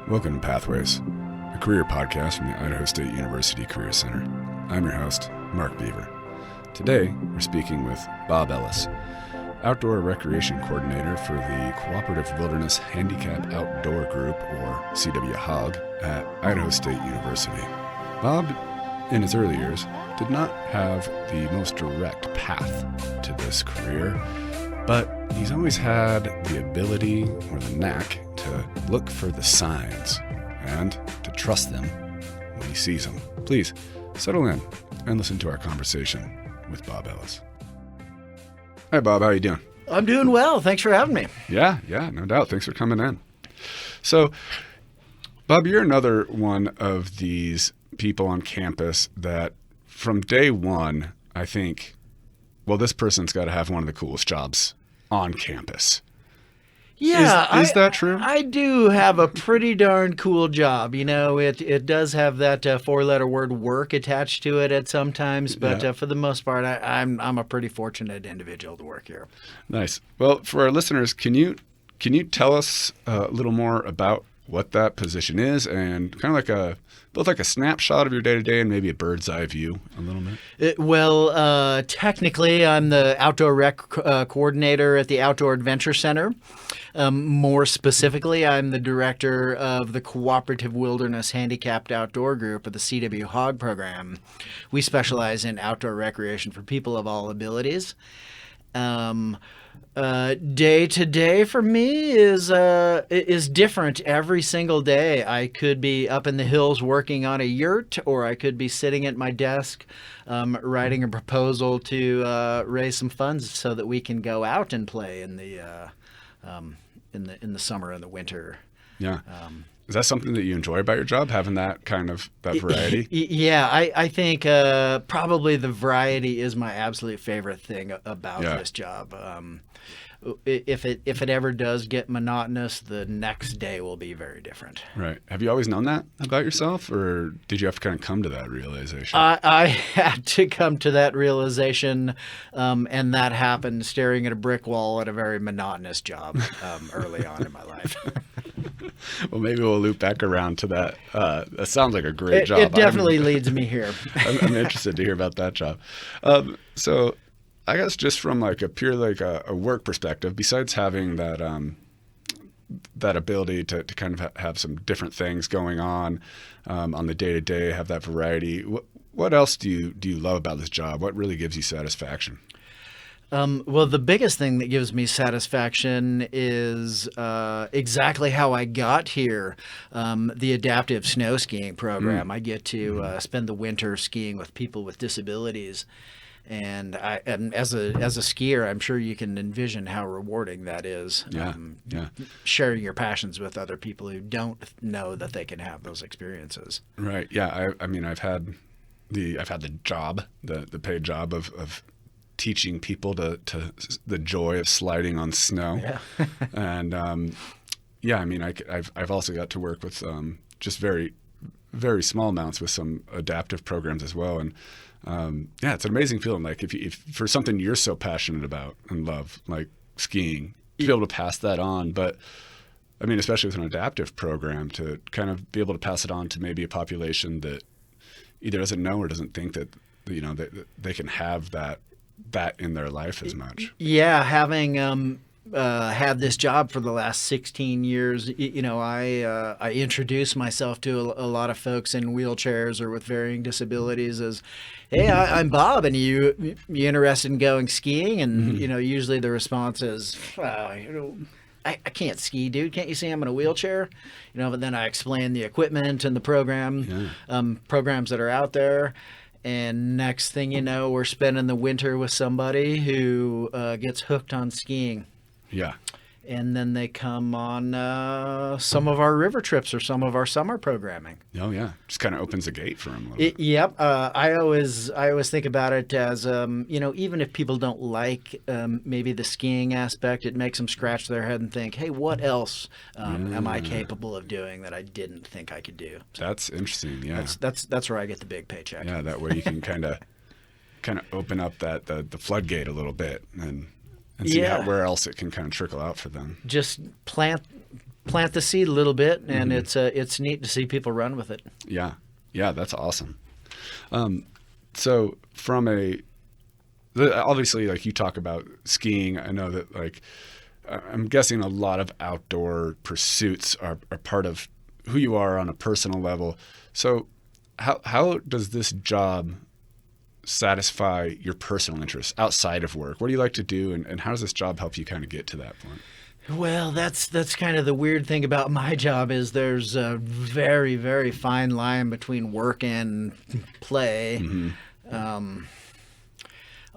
Welcome to Pathways, a career podcast from the Idaho State University Career Center. I'm your host, Mark Beaver. Today, we're speaking with Bob Ellis, Outdoor Recreation Coordinator for the Cooperative Wilderness Handicap Outdoor Group, or CWHOG, at Idaho State University. Bob, in his early years, did not have the most direct path to this career, but he's always had the ability or the knack to look for the signs and to trust them when he sees them. Please settle in and listen to our conversation with Bob Ellis. Hi, Bob. How are you doing? I'm doing well. Thanks for having me. Yeah, no doubt. Thanks for coming in. So, Bob, you're another one of these people on campus that from day one, I think, well, this person's got to have one of the coolest jobs on campus. Yeah. Is that true? I do have a pretty darn cool job. You know, it does have that four-letter word work attached to it at some times, but for the most part, I'm a pretty fortunate individual to work here. Nice. Well, for our listeners, can you tell us a little more about what that position is and kind of both like a snapshot of your day-to-day and maybe a bird's eye view a little bit? Technically, I'm the outdoor rec coordinator at the Outdoor Adventure Center. More specifically, I'm the director of the Cooperative Wilderness Handicapped Outdoor Group of the CWHOG program. We specialize in outdoor recreation for people of all abilities. Day to day for me is different every single day. I could be up in the hills working on a yurt, or I could be sitting at my desk writing a proposal to raise some funds so that we can go out and play in the summer and the winter. Yeah. Is that something that you enjoy about your job, having that kind of that variety? Yeah, I think probably the variety is my absolute favorite thing about this job. If it ever does get monotonous, the next day will be very different. Right. Have you always known that about yourself, or did you have to kind of come to that realization? I had to come to that realization, and that happened staring at a brick wall at a very monotonous job early on in my life. Well, maybe we'll loop back around to that. That sounds like a great job. It definitely leads me here. I'm interested to hear about that job. So I guess just from like a pure like a work perspective, besides having that that ability to kind of have some different things going on the day-to-day, have that variety, what else do you love about this job? What really gives you satisfaction? Well, the biggest thing that gives me satisfaction is exactly how I got here. The adaptive snow skiing program. I get to spend the winter skiing with people with disabilities. And as a skier, I'm sure you can envision how rewarding that is. Yeah. Sharing your passions with other people who don't know that they can have those experiences. Right. Yeah. I mean, I've had the job, the paid job of teaching people to the joy of sliding on snow. Yeah. And I mean, I've also got to work with just very, very small amounts with some adaptive programs as well. And it's an amazing feeling. Like if for something you're so passionate about and love, like skiing, to be able to pass that on. But I mean, especially with an adaptive program, to kind of be able to pass it on to maybe a population that either doesn't know or doesn't think that that they can have that in their life as much. Yeah, having had this job for the last 16 years, I introduce myself to a lot of folks in wheelchairs or with varying disabilities as, hey, I'm Bob, and you interested in going skiing? And usually the response is, I can't ski, dude. Can't you see I'm in a wheelchair? But then I explain the equipment and the programs that are out there. And next thing you know, we're spending the winter with somebody who gets hooked on skiing. Yeah. And then they come on some of our river trips or some of our summer programming. Oh yeah, just kind of opens the gate for them a little bit. Yep. I always think about it as even if people don't like maybe the skiing aspect, it makes them scratch their head and think, hey, what else am I capable of doing that I didn't think I could do? So that's interesting. Yeah. That's where I get the big paycheck. Yeah, that way you can kind of open up the floodgate a little bit and see where else it can kind of trickle out for them. Just plant plant the seed a little bit, and it's neat to see people run with it. Yeah, that's awesome. So from obviously, like you talk about skiing, I know that like I'm guessing a lot of outdoor pursuits are part of who you are on a personal level. So how does this job satisfy your personal interests outside of work? What do you like to do, and how does this job help you kind of get to that point? Well, that's kind of the weird thing about my job is there's a very, very fine line between work and play.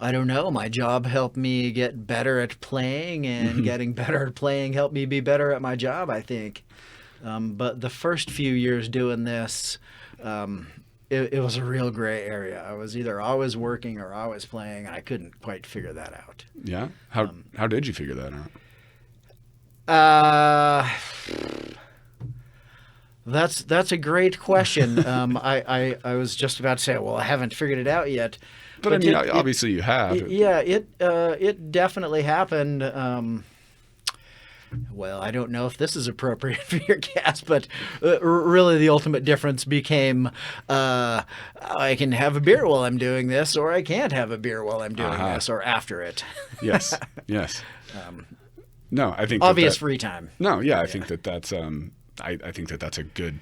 I don't know. My job helped me get better at playing, and getting better at playing helped me be better at my job, I think. But the first few years doing this, it was a real gray area. I was either always working or always playing. I couldn't quite figure that out. Yeah? How did you figure that out? That's a great question. I was just about to say, well, I haven't figured it out yet. But I mean, obviously you have. It definitely happened. Well, I don't know if this is appropriate for your cast, but really the ultimate difference became I can have a beer while I'm doing this, or I can't have a beer while I'm doing this, or after it. Yes. No, I think obvious free time. No, I think that's I think that's a good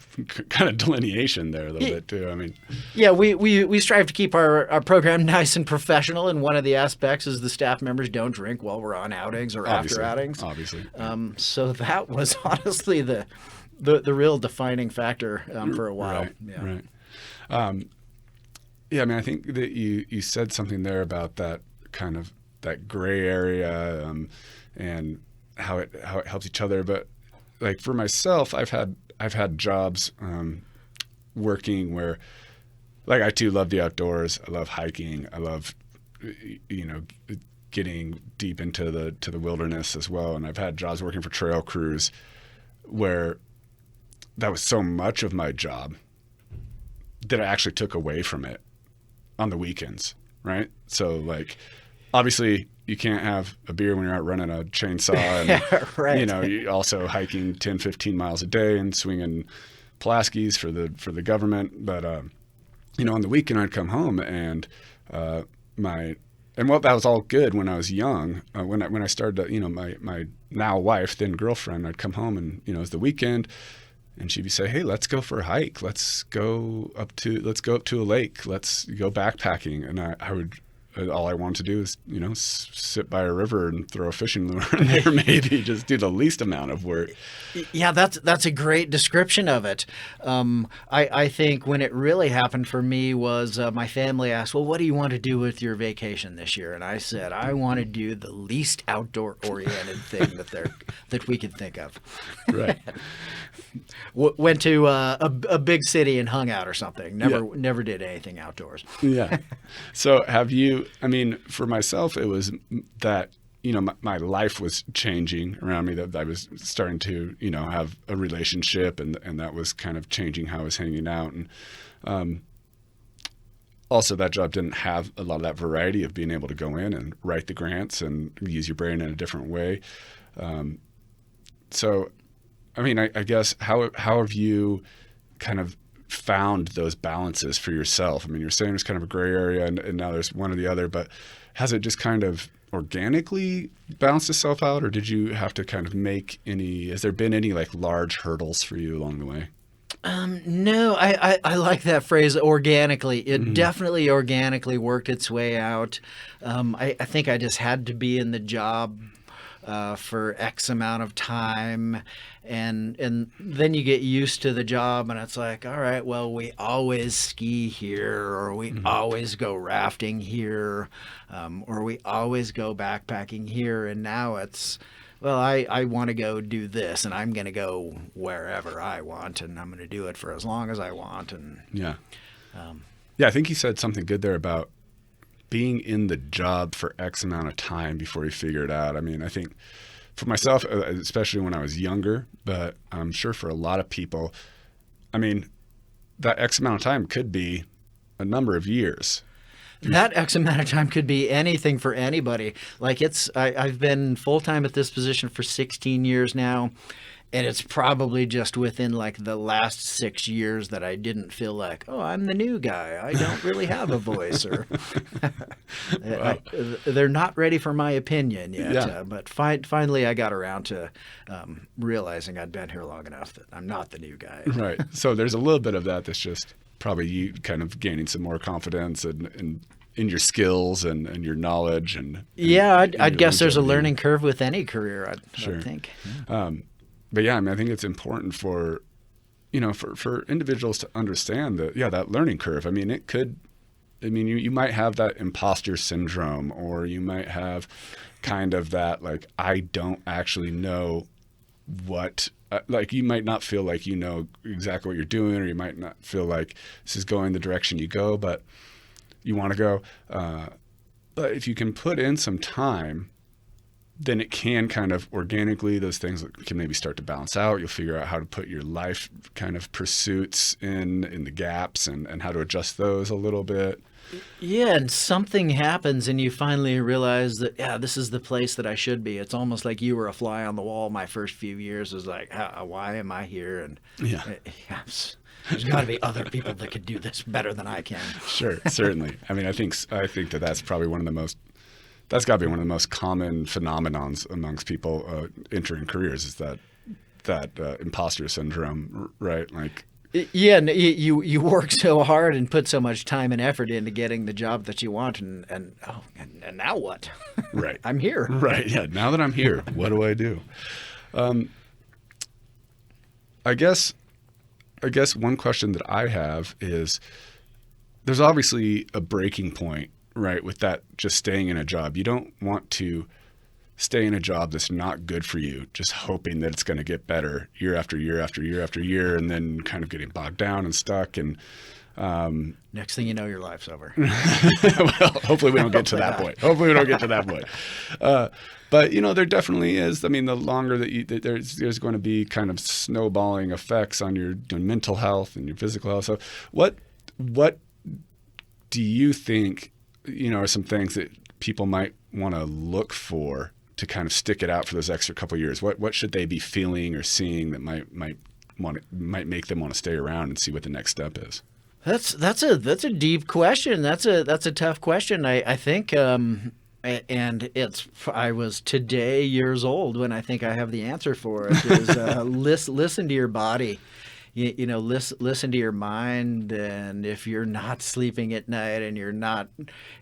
kind of delineation there a little bit too. I mean, yeah, we strive to keep our program nice and professional, and one of the aspects is the staff members don't drink while we're on outings or after outings. Obviously. So that was honestly the real defining factor for a while. Right. Yeah, I mean, I think that you said something there about that kind of that gray area and how it helps each other, but like for myself, I've had jobs working where, like, I too love the outdoors. I love hiking. I love, getting deep into the wilderness as well. And I've had jobs working for trail crews where that was so much of my job that I actually took away from it on the weekends, right? So like, obviously, you can't have a beer when you're out running a chainsaw and, right. You're also hiking 10, 15 miles a day and swinging Pulaskis for the government. But, on the weekend I'd come home and that was all good when I was young. When I started, my now wife, then girlfriend, I'd come home and, it was the weekend and she'd say, hey, let's go for a hike. Let's go up to a lake. Let's go backpacking. And I would, all I wanted to do is, sit by a river and throw a fishing lure in there, maybe just do the least amount of work. Yeah, that's a great description of it. I think when it really happened for me was my family asked, well, what do you want to do with your vacation this year? And I said, I want to do the least outdoor-oriented thing that we could think of. Right. Went to a big city and hung out or something. Never did anything outdoors. Yeah. So have you, I mean, for myself, it was that, my life was changing around me, that I was starting to, have a relationship and that was kind of changing how I was hanging out. And also that job didn't have a lot of that variety of being able to go in and write the grants and use your brain in a different way. So, I mean, I guess how have you kind of found those balances for yourself? I mean, you're saying there's kind of a gray area and now there's one or the other, but has it just kind of organically balanced itself out, or did you have to kind of has there been any like large hurdles for you along the way? No, I like that phrase, organically. It definitely organically worked its way out. I think I just had to be in the job for X amount of time, and then you get used to the job, and it's like, all right, well, we always ski here, or we always go rafting here, or we always go backpacking here, and now it's, well, I want to go do this, and I'm going to go wherever I want, and I'm going to do it for as long as I want. And yeah, I think you said something good there about being in the job for X amount of time before you figure it out. I mean, I think for myself, especially when I was younger, but I'm sure for a lot of people, I mean, that X amount of time could be a number of years. That X amount of time could be anything for anybody. Like I've been full-time at this position for 16 years now. And it's probably just within like the last 6 years that I didn't feel like, oh, I'm the new guy. I don't really have a voice, or they're not ready for my opinion yet. Yeah. But finally, I got around to realizing I'd been here long enough that I'm not the new guy. Right. So there's a little bit of that that's just probably you kind of gaining some more confidence and in your skills and your knowledge and yeah, I'd your guess there's a longevity. learning curve with any career. Sure. I think. But yeah, I mean, I think it's important for, for individuals to understand that learning curve. I mean, you might have that imposter syndrome, or you might have kind of that, like, I don't actually know what, like, you might not feel like you know exactly what you're doing, or you might not feel like this is going the direction you go, but you want to go. But if you can put in some time, then it can kind of organically, those things can maybe start to balance out. You'll figure out how to put your life kind of pursuits in the gaps and how to adjust those a little bit. Yeah, and something happens and you finally realize that, yeah, this is the place that I should be. It's almost like you were a fly on the wall. My first few years was like, why am I here? And Yeah. There's got to be other people that could do this better than I can. Sure, certainly. I mean, I think that's probably that's got to be one of the most common phenomenons amongst people entering careers, is that imposter syndrome, right? Like, yeah, and you work so hard and put so much time and effort into getting the job that you want, and now what? Right. I'm here. Right. Yeah. Now that I'm here, what do I do? I guess one question that I have is, there's obviously a breaking point, right, with that, just staying in a job. You don't want to stay in a job that's not good for you, just hoping that it's going to get better year after year after year after year, and then kind of getting bogged down and stuck. And next thing you know, your life's over. well, hopefully we don't get to that point. Hopefully we don't get to that point. But there definitely is. I mean, the longer that there's going to be kind of snowballing effects on your mental health and your physical health. So what do you think, are some things that people might want to look for to kind of stick it out for those extra couple of years? What should they be feeling or seeing that might make them want to stay around and see what the next step is? That's a deep question. That's a tough question. I think, and I was today years old when I think I have the answer for it. Is listen to your body. Listen to your mind, and if you're not sleeping at night and you're not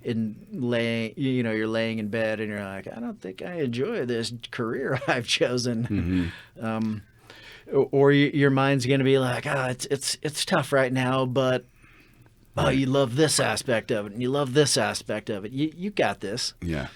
you're laying in bed and you're like, I don't think I enjoy this career I've chosen, or your mind's going to be like, it's tough right now, but you love this aspect of it and you love this aspect of it. You got this. Yeah,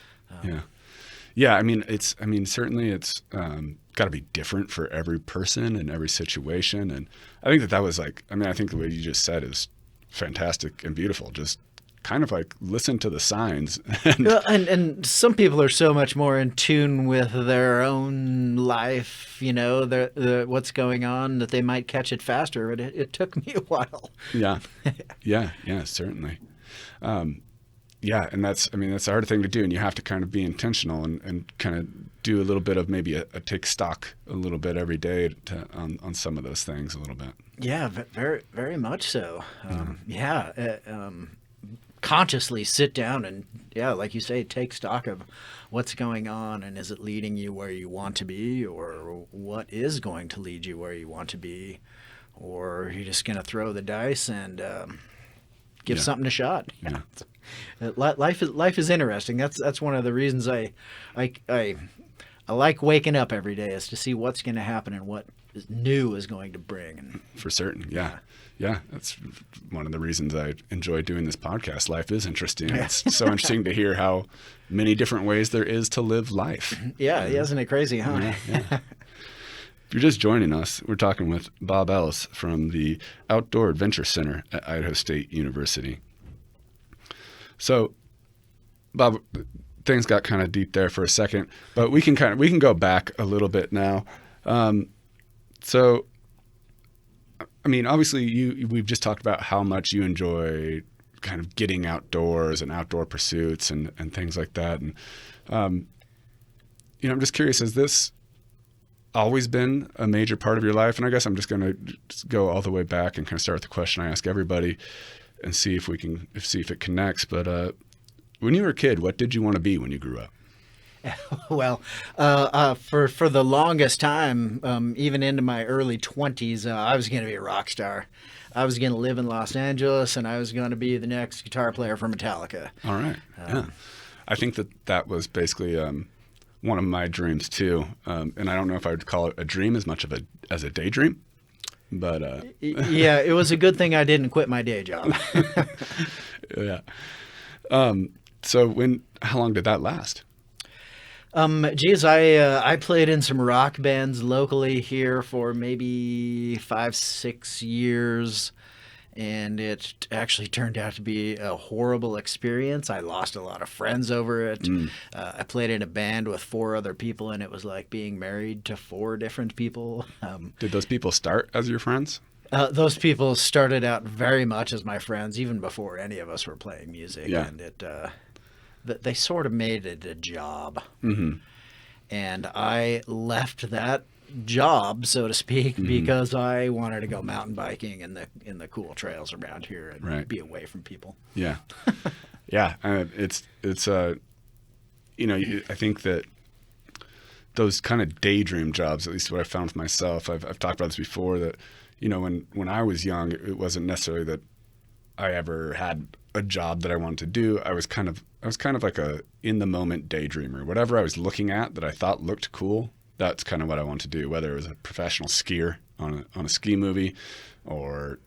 yeah. I mean, certainly it's got to be different for every person and every situation. And I think that was I think the way you just said is fantastic and beautiful. Just kind of like listen to the signs. And some people are so much more in tune with their own life, what's going on, that they might catch it faster. But it took me a while. Yeah, certainly. Yeah, and that's a hard thing to do, and you have to kind of be intentional and kind of do a little bit of maybe a take stock a little bit every day on some of those things a little bit. Yeah, very, very much so. Consciously sit down and, like you say, take stock of what's going on, and is it leading you where you want to be, or what is going to lead you where you want to be, or are you just going to throw the dice and give something a shot? Yeah. Life is interesting. That's one of the reasons I like waking up every day, is to see what's going to happen and what new is going to bring. For certain, yeah. That's one of the reasons I enjoy doing this podcast. Life is interesting. Yeah. It's so interesting to hear how many different ways there is to live life. Yeah, isn't it crazy, huh? Yeah. If you're just joining us, we're talking with Bob Ellis from the Outdoor Adventure Center at Idaho State University. So, Bob, things got kind of deep there for a second, but we can go back a little bit now. So, I mean, obviously, we've just talked about how much you enjoy kind of getting outdoors and outdoor pursuits and things like that. And I'm just curious, always been a major part of your life? And I guess I'm just going to go all the way back and kind of start with the question I ask everybody and see if it connects. But when you were a kid, what did you want to be when you grew up? Well, for the longest time, even into my early 20s, I was going to be a rock star. I was going to live in Los Angeles, and I was going to be the next guitar player for Metallica. All right. Yeah. I think that was basically one of my dreams too. And I don't know if I would call it a dream as much as a daydream. But yeah, it was a good thing I didn't quit my day job. Yeah. So how long did that last? I played in some rock bands locally here for maybe 5-6 years, and it actually turned out to be a horrible experience. I lost a lot of friends over it. I played in a band with 4 other people, and it was like being married to 4 different people. Did those people start as your friends? Those people started out very much as my friends, even before any of us were playing music. Yeah. And they sort of made it a job. Mm-hmm. And I left that job, so to speak, because I wanted to go mountain biking in the cool trails around here and be away from people. Yeah. Yeah. It's I think that those kind of daydream jobs, at least what I found with myself, I've talked about this before, that, when I was young, it wasn't necessarily that I ever had a job that I wanted to do. I was kind of like a in the moment daydreamer. Whatever I was looking at that I thought looked cool, that's kind of what I wanted to do. Whether it was a professional skier on a ski movie, or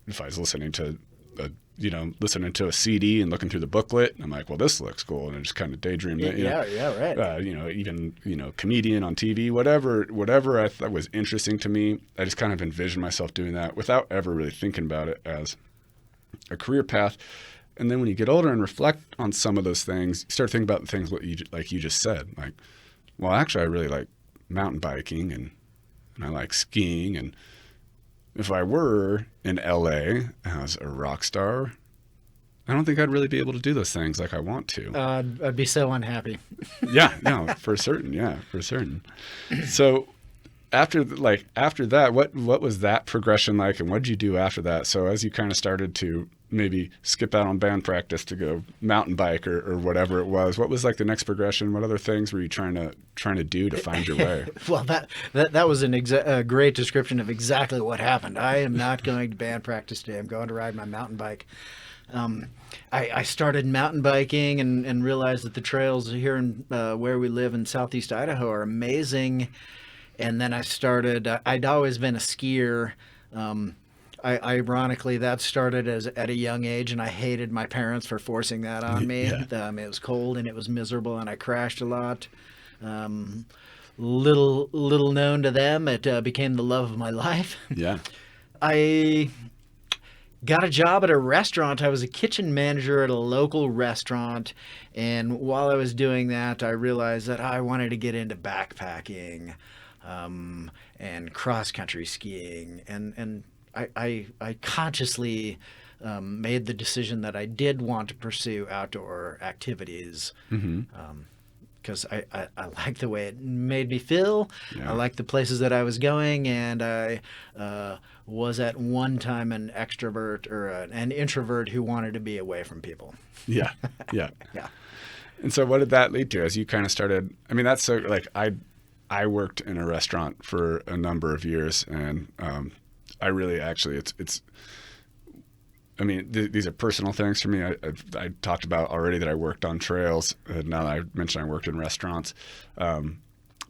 if I was listening to a CD and looking through the booklet, I'm like, well, this looks cool, and I just kind of daydreamed it. Right. Even comedian on TV, whatever I thought was interesting to me, I just kind of envisioned myself doing that without ever really thinking about it as a career path. And then when you get older and reflect on some of those things, you start thinking about the things like you just said. Like, well, actually, I really like mountain biking and I like skiing. And if I were in LA as a rock star, I don't think I'd really be able to do those things like I want to. I'd be so unhappy. Yeah, no, for certain. Yeah, for certain. So after that, what was that progression like, and what did you do after that? So as you kind of started to maybe skip out on band practice to go mountain bike or whatever it was, what was like the next progression? What other things were you trying to do to find your way? Well, that was a great description of exactly what happened. I am not going to band practice today. I'm going to ride my mountain bike. I started mountain biking and realized that the trails here in where we live in Southeast Idaho are amazing. And then I'd always been a skier. Ironically, that started at a young age, and I hated my parents for forcing that on me. Yeah. It was cold and it was miserable, and I crashed a lot. Little known to them, it became the love of my life. Yeah. I got a job at a restaurant. I was a kitchen manager at a local restaurant, and while I was doing that, I realized that I wanted to get into backpacking and cross-country skiing, and I consciously made the decision that I did want to pursue outdoor activities because I liked the way it made me feel. Yeah. I liked the places that I was going, and I was at one time an extrovert or an introvert who wanted to be away from people. Yeah. Yeah. Yeah. And so what did that lead to as you kind of started? I mean, that's so like I worked in a restaurant for a number of years, and I really actually it's I mean, these are personal things for me. I talked about already that I worked on trails. Now that I mentioned I worked in restaurants,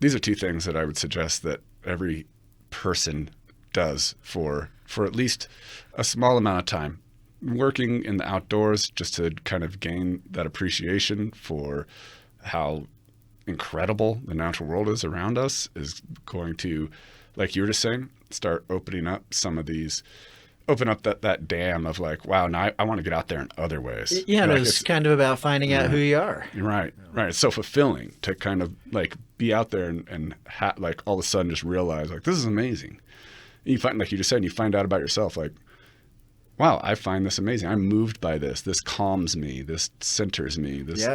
these are two things that I would suggest that every person does for at least a small amount of time. Working in the outdoors just to kind of gain that appreciation for how incredible the natural world is around us is going to, like you were just saying, start opening up some of these, open up that dam of like, wow, now I want to get out there in other ways. Yeah, like it's kind of about finding out who you are. Right. It's so fulfilling to kind of like be out there and like all of a sudden just realize like, this is amazing. And you find, like you just said, you find out about yourself, like, wow, I find this amazing. I'm moved by this. This calms me. This centers me. This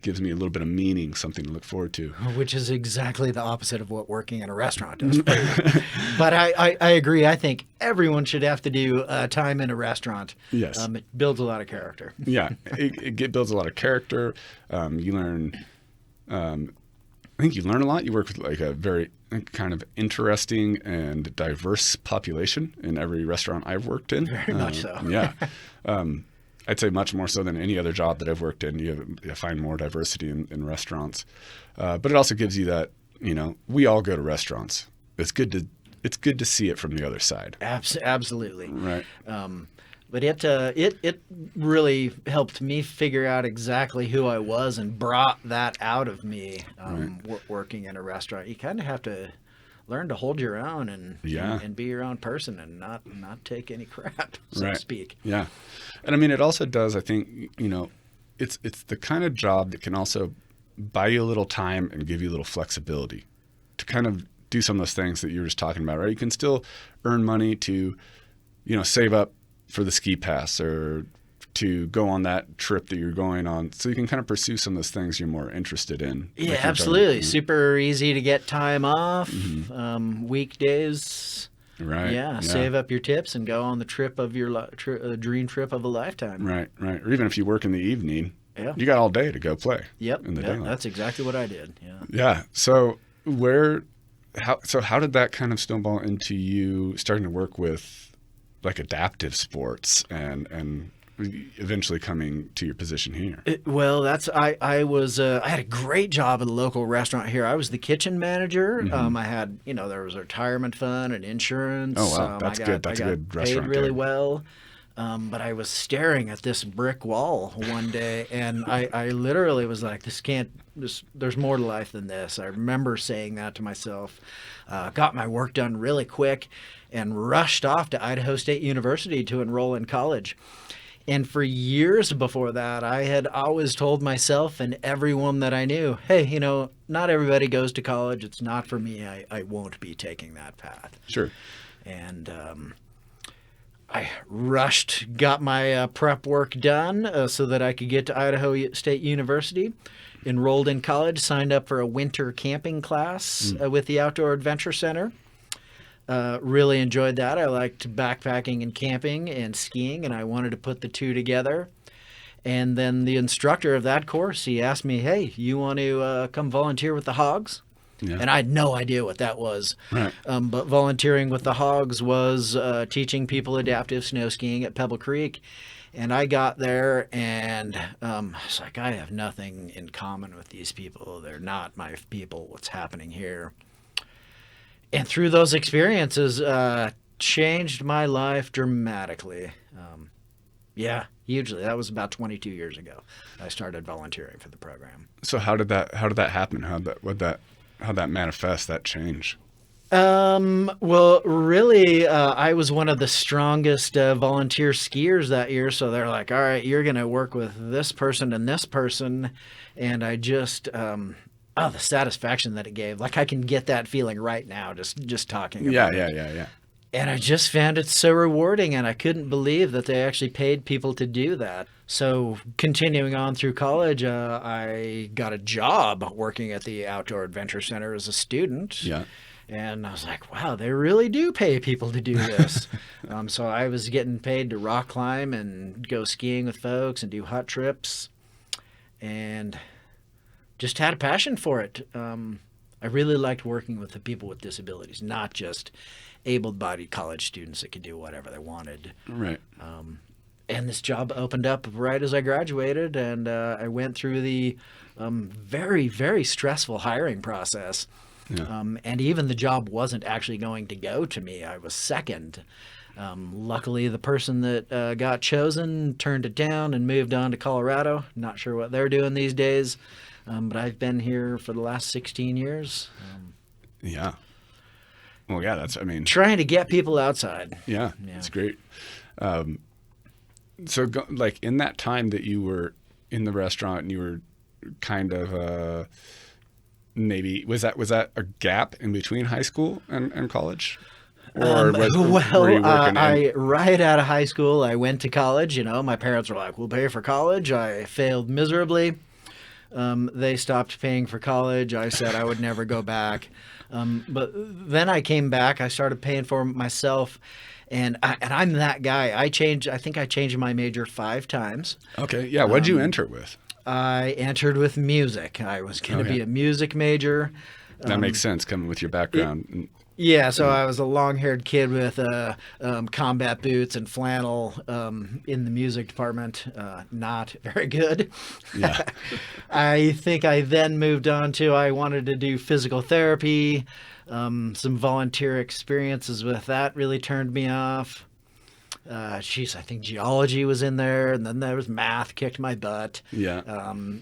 gives me a little bit of meaning, something to look forward to. Which is exactly the opposite of what working in a restaurant does for you. But I agree. I think everyone should have to do time in a restaurant. Yes. It builds a lot of character. Yeah, it builds a lot of character. You learn, I think you learn a lot. You work with like a very kind of interesting and diverse population in every restaurant I've worked in. Very much so. Yeah. I'd say much more so than any other job that I've worked in. You find more diversity in restaurants. But it also gives you that, we all go to restaurants. It's good to see it from the other side. Absolutely. Right. But it really helped me figure out exactly who I was and brought that out of me working in a restaurant. You kind of have to learn to hold your own and be your own person and not take any crap, so to speak. Yeah. And I mean, it also does, I think, it's the kind of job that can also buy you a little time and give you a little flexibility to kind of do some of those things that you were just talking about, right? You can still earn money to, save up for the ski pass or to go on that trip that you're going on. So you can kind of pursue some of those things you're more interested in. Yeah, absolutely. Super easy to get time off, weekdays. Right. Yeah, save up your tips and go on the trip of your dream trip of a lifetime. Right. Or even if you work in the evening, you got all day to go play. Yep. In the daylight. That's exactly what I did. Yeah. Yeah. So how did that kind of snowball into you starting to work with like adaptive sports and eventually coming to your position here? I had a great job at a local restaurant here. I was the kitchen manager. I had, there was a retirement fund and insurance. Oh, wow. That's good. That's a good restaurant. Paid really well. But I was staring at this brick wall one day, and I literally was like, there's more to life than this. I remember saying that to myself, got my work done really quick, and rushed off to Idaho State University to enroll in college. And for years before that, I had always told myself and everyone that I knew, hey, not everybody goes to college. It's not for me. I won't be taking that path. Sure. And I rushed, got my prep work done so that I could get to Idaho State University, enrolled in college, signed up for a winter camping class with the Outdoor Adventure Center. Really enjoyed that. I liked backpacking and camping and skiing, and I wanted to put the two together. And then the instructor of that course, he asked me, hey, you want to come volunteer with the Hogs? Yeah. And I had no idea what that was. Right. But volunteering with the Hogs was teaching people adaptive snow skiing at Pebble Creek. And I got there and I was like, I have nothing in common with these people. They're not my people. What's happening here? And through those experiences, changed my life dramatically. Hugely. That was about 22 years ago. I started volunteering for the program. So how did that happen? How'd that manifest, that change? Well, really, I was one of the strongest volunteer skiers that year. So they're like, all right, you're going to work with this person and this person. And I just, the satisfaction that it gave. Like I can get that feeling right now, just talking about it. Yeah. And I just found it so rewarding, and I couldn't believe that they actually paid people to do that. So continuing on through college, I got a job working at the Outdoor Adventure Center as a student. Yeah. And I was like, wow, they really do pay people to do this. So I was getting paid to rock climb and go skiing with folks and do hut trips, and just had a passion for it. I really liked working with the people with disabilities, not just able-bodied college students that could do whatever they wanted. Right. And this job opened up right as I graduated, and I went through the very, very stressful hiring process. Yeah. And even the job wasn't actually going to go to me. I was second. Luckily, the person that got chosen turned it down and moved on to Colorado. Not sure what they're doing these days, but I've been here for the last 16 years. Yeah. Well, yeah, trying to get people outside. Yeah. It's great. So, like in that time that you were in the restaurant and you were kind of maybe was that a gap in between high school and college? Or were you working right out of high school, I went to college. My parents were like, "We'll pay for college." I failed miserably. They stopped paying for college. I said I would never go back. But then I came back. I started paying for it myself. And I'm that guy. I think I changed my major 5 times. Okay. Yeah. What did you enter with? I entered with music. I was going to be a music major. That makes sense, coming with your background. Yeah, so I was a long-haired kid with combat boots and flannel in the music department. Not very good. Yeah. I think I then moved on to I wanted to do physical therapy. Some volunteer experiences with that really turned me off. I think geology was in there, and then there was math, kicked my butt. Yeah.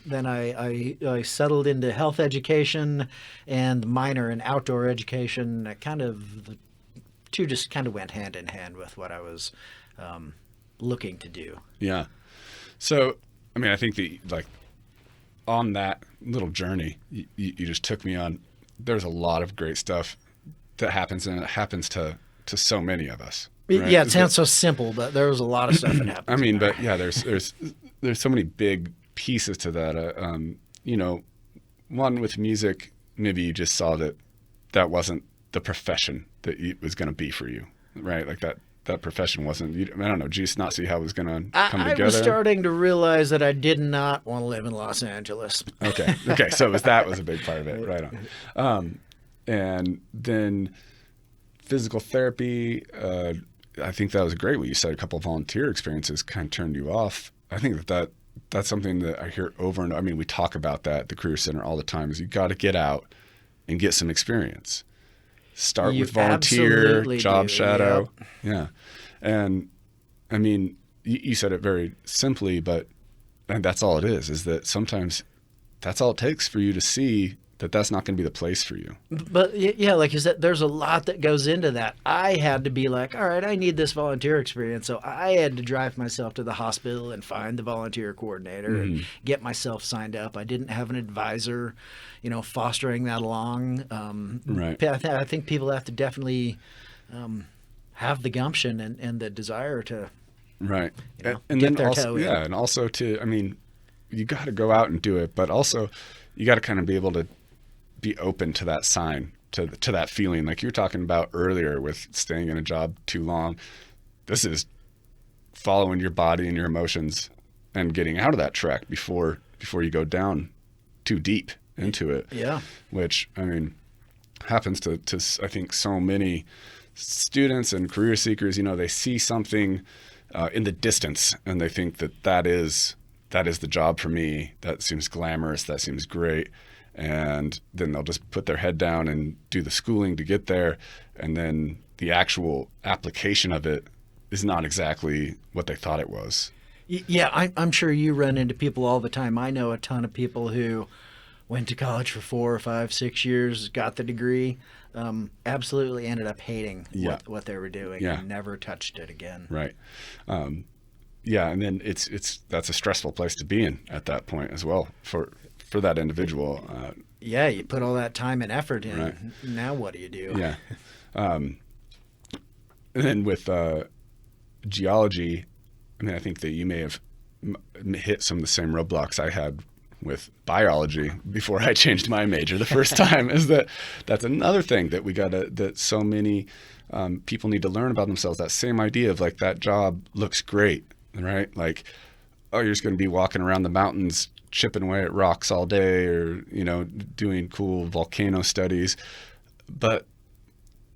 Then I settled into health education and minor in outdoor education. The two just kind of went hand in hand with what I was looking to do. Yeah. So, I think on that little journey you just took me on, there's a lot of great stuff that happens, and it happens to so many of us. Right? Yeah, it sounds so simple, but there was a lot of stuff that happened. But yeah, there's so many big pieces to that. One with music, maybe you just saw that wasn't the profession that it was going to be for you, right? Like that profession wasn't. I don't know. Did you just not see how it was going to come together? I was starting to realize that I did not want to live in Los Angeles. Okay. So that was a big part of it, right on. And then physical therapy. I think that was great what you said. A couple of volunteer experiences kind of turned you off. I think that's something that I hear over and over. We talk about that at the Career Center all the time, is you got to get out and get some experience. Start with volunteer, job shadow. Yep. Yeah. And you said it very simply, and that's all it is that sometimes that's all it takes for you to see that's not going to be the place for you. But yeah, like you said, there's a lot that goes into that. I had to be like, all right, I need this volunteer experience. So I had to drive myself to the hospital and find the volunteer coordinator and get myself signed up. I didn't have an advisor, fostering that along. Right. I think people have to definitely have the gumption and the desire to right. And get then their also, toe in. Yeah, and also you got to go out and do it, but also you got to kind of be able to be open to that sign, to that feeling like you were talking about earlier with staying in a job too long. This is following your body and your emotions and getting out of that track before you go down too deep into it. Yeah. Which, happens to I think so many students and career seekers. They see something in the distance and they think that is the job for me. That seems glamorous. That seems great. And then they'll just put their head down and do the schooling to get there. And then the actual application of it is not exactly what they thought it was. Yeah, I'm sure you run into people all the time. I know a ton of people who went to college for 4 or 5, 6 years, got the degree, absolutely ended up hating what they were doing and never touched it again. Right. Yeah, and then that's a stressful place to be in at that point as well for that individual. Yeah, you put all that time and effort in. Right. Now what do you do? Yeah. And then with geology, I think that you may have hit some of the same roadblocks I had with biology before I changed my major the first time. That's another thing that so many people need to learn about themselves. That same idea of like that job looks great, right? Like, oh, you're just going to be walking around the mountains chipping away at rocks all day, or doing cool volcano studies. But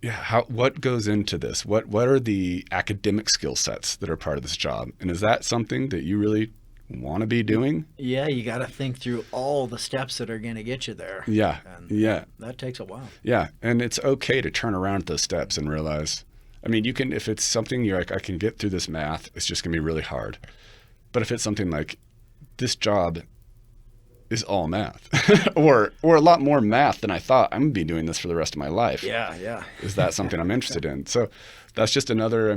yeah, what goes into this? What are the academic skill sets that are part of this job? And is that something that you really want to be doing? Yeah, you got to think through all the steps that are going to get you there. Yeah, and that takes a while. Yeah, and it's okay to turn around at those steps and realize, you can, if it's something you're like, I can get through this math, it's just going to be really hard. But if it's something like, this job is all math, or a lot more math than I thought, I'm going to be doing this for the rest of my life. Yeah. Is that something I'm interested in? So that's just another,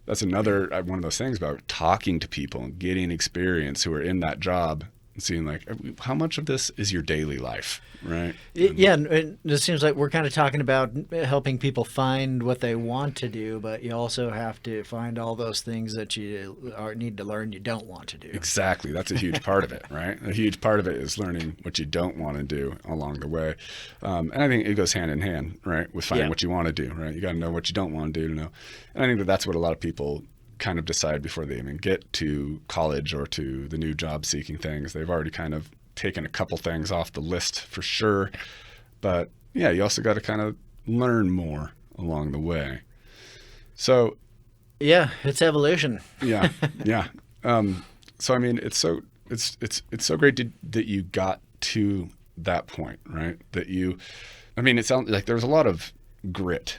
that's another one of those things about talking to people and getting experience who are in that job and seeing like how much of this is your daily life, right? And it seems like we're kind of talking about helping people find what they want to do, but you also have to find all those things that you need to learn you don't want to do. Exactly. That's a huge part of it, right? A huge part of it is learning what you don't want to do along the way. And I think it goes hand in hand, right, with finding what you want to do, right? You got to know what you don't want to do to know. And I think that that's what a lot of people kind of decide before they even get to college or to the new job seeking things. They've already kind of taken a couple things off the list for sure. But yeah, you also got to kind of learn more along the way. So yeah, it's evolution. Yeah. So I mean, it's so great that you got to that point, right? It sounds like there was a lot of grit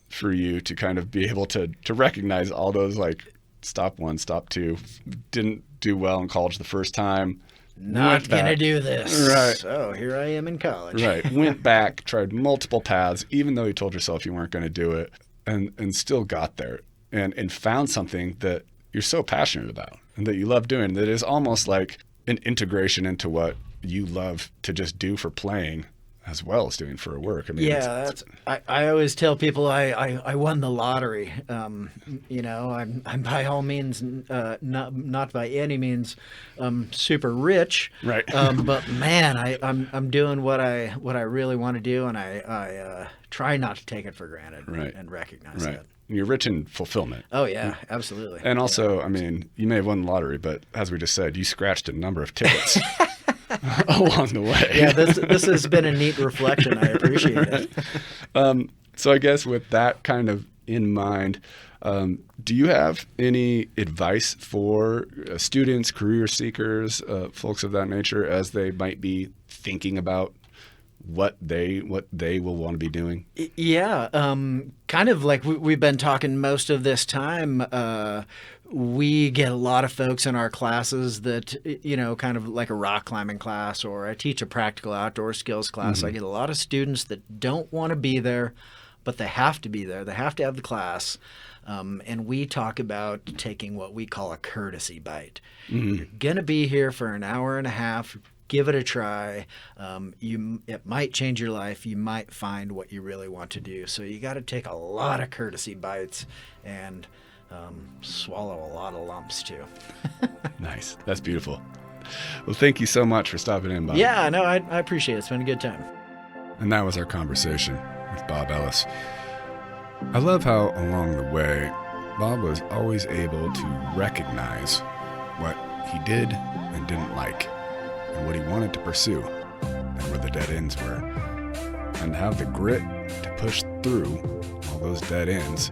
for you to kind of be able to recognize all those, like, stop one, stop two, didn't do well in college the first time. Not going to do this. Right. So here I am in college. Right. Went back, tried multiple paths, even though you told yourself you weren't going to do it, and still got there and found something that you're so passionate about and that you love doing, that is almost like an integration into what you love to just do for playing as well as doing for work. I mean, I always tell people I won the lottery. I'm by all means not by any means super rich, right? But man, I'm doing what I really want to do, and I try not to take it for granted, right, and recognize that. You're rich in fulfillment. Oh yeah, absolutely. And also, I mean, you may have won the lottery, but as we just said, you scratched a number of tickets along the way. Yeah, this has been a neat reflection. I appreciate it. So I guess with that kind of in mind, do you have any advice for students, career seekers, folks of that nature, as they might be thinking about what they will want to be doing? Yeah, kind of like we've been talking most of this time. We get a lot of folks in our classes that, kind of like a rock climbing class, or I teach a practical outdoor skills class. Mm-hmm. I get a lot of students that don't want to be there, but they have to be there. They have to have the class. And we talk about taking what we call a courtesy bite. Mm-hmm. You're going to be here for an hour and a half. Give it a try. It might change your life. You might find what you really want to do. So you got to take a lot of courtesy bites and swallow a lot of lumps too. Nice. That's beautiful. Well, thank you so much for stopping in, Bob. Yeah, no, I appreciate it. It's been a good time. And that was our conversation with Bob Ellis. I love how along the way, Bob was always able to recognize what he did and didn't like, and what he wanted to pursue, and where the dead ends were, and have the grit to push through all those dead ends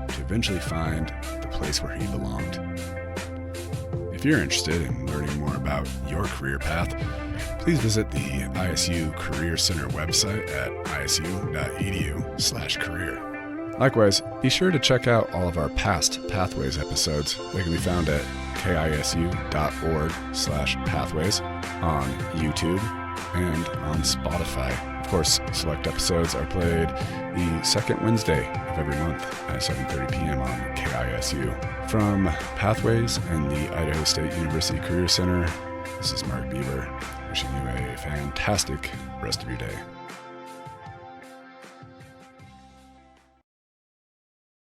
to eventually find the place where he belonged. If you're interested in learning more about your career path, please visit the ISU Career Center website at isu.edu/career. Likewise, be sure to check out all of our past Pathways episodes. They can be found at kisu.org/pathways, on YouTube, and on Spotify. Of course, select episodes are played the second Wednesday of every month at 7:30 p.m. on KISU. From Pathways and the Idaho State University Career Center, this is Mark Beaver, wishing you a fantastic rest of your day.